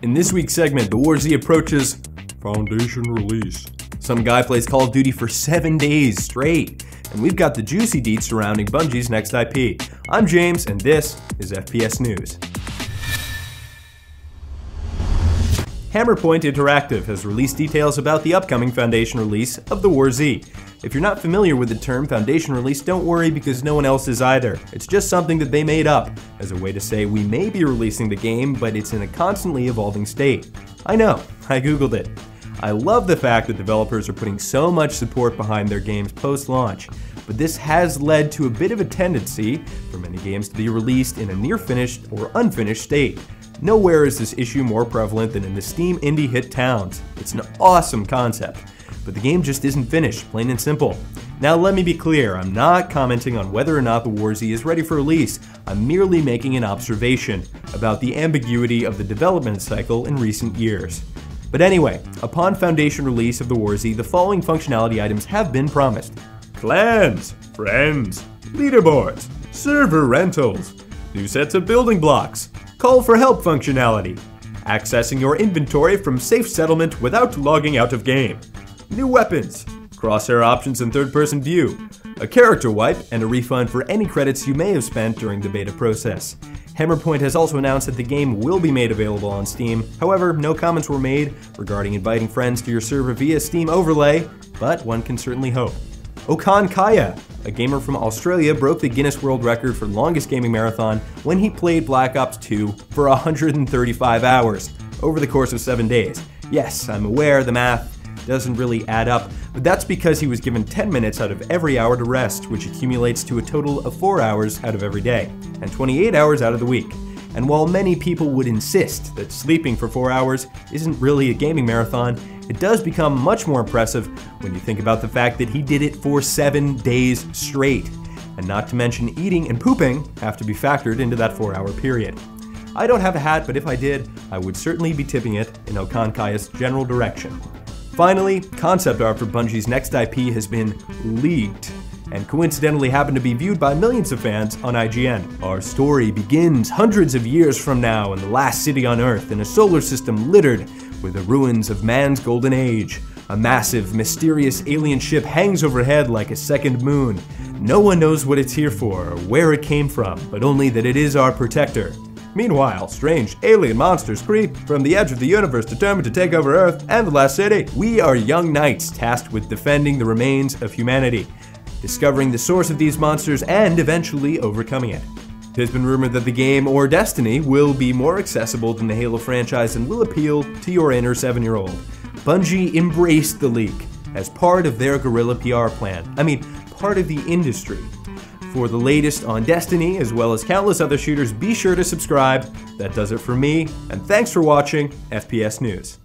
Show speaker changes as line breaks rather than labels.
In this week's segment, the War Z approaches Foundation release. Some guy plays Call of Duty for 7 days straight, and we've got the juicy deets surrounding Bungie's next IP. I'm James, and this is FPS News. Hammerpoint Interactive has released details about the upcoming Foundation release of the War Z. If you're not familiar with the term Foundation release, don't worry because no one else is either. It's just something that they made up as a way to say we may be releasing the game, but it's in a constantly evolving state. I know, I googled it. I love the fact that developers are putting so much support behind their games post-launch, but this has led to a bit of a tendency for many games to be released in a near-finished or unfinished state. Nowhere is this issue more prevalent than in the Steam indie hit Towns. It's an awesome concept, but the game just isn't finished, plain and simple. Now let me be clear, I'm not commenting on whether or not the War Z is ready for release. I'm merely making an observation about the ambiguity of the development cycle in recent years. But anyway, upon Foundation release of the War Z, the following functionality items have been promised. Clans, friends, leaderboards, server rentals, new sets of building blocks, call for help functionality, accessing your inventory from safe settlement without logging out of game, new weapons, crosshair options in third-person view, a character wipe, and a refund for any credits you may have spent during the beta process. Hammerpoint has also announced that the game will be made available on Steam. However, no comments were made regarding inviting friends to your server via Steam Overlay, but one can certainly hope. Okan Kaya, a gamer from Australia, broke the Guinness World Record for longest gaming marathon when he played Black Ops 2 for 135 hours over the course of 7 days. Yes, I'm aware the math doesn't really add up, but that's because he was given 10 minutes out of every hour to rest, which accumulates to a total of 4 hours out of every day, and 28 hours out of the week. And while many people would insist that sleeping for 4 hours isn't really a gaming marathon, it does become much more impressive when you think about the fact that he did it for 7 days straight. And not to mention eating and pooping have to be factored into that 4-hour period. I don't have a hat, but if I did, I would certainly be tipping it in Okan Kaya's general direction. Finally, concept art for Bungie's next IP has been leaked, and coincidentally happened to be viewed by millions of fans on IGN. Our story begins hundreds of years from now in the last city on Earth, in a solar system littered with the ruins of man's golden age. A massive, mysterious alien ship hangs overhead like a second moon. No one knows what it's here for or where it came from, but only that it is our protector. Meanwhile, strange alien monsters creep from the edge of the universe, determined to take over Earth and the last city. We are young knights tasked with defending the remains of humanity, discovering the source of these monsters and eventually overcoming it. It has been rumored that the game, or Destiny, will be more accessible than the Halo franchise and will appeal to your inner 7-year-old. Bungie embraced the leak as part of their guerrilla PR plan. Part of the industry. For the latest on Destiny, as well as countless other shooters, be sure to subscribe. That does it for me, and thanks for watching FPS News.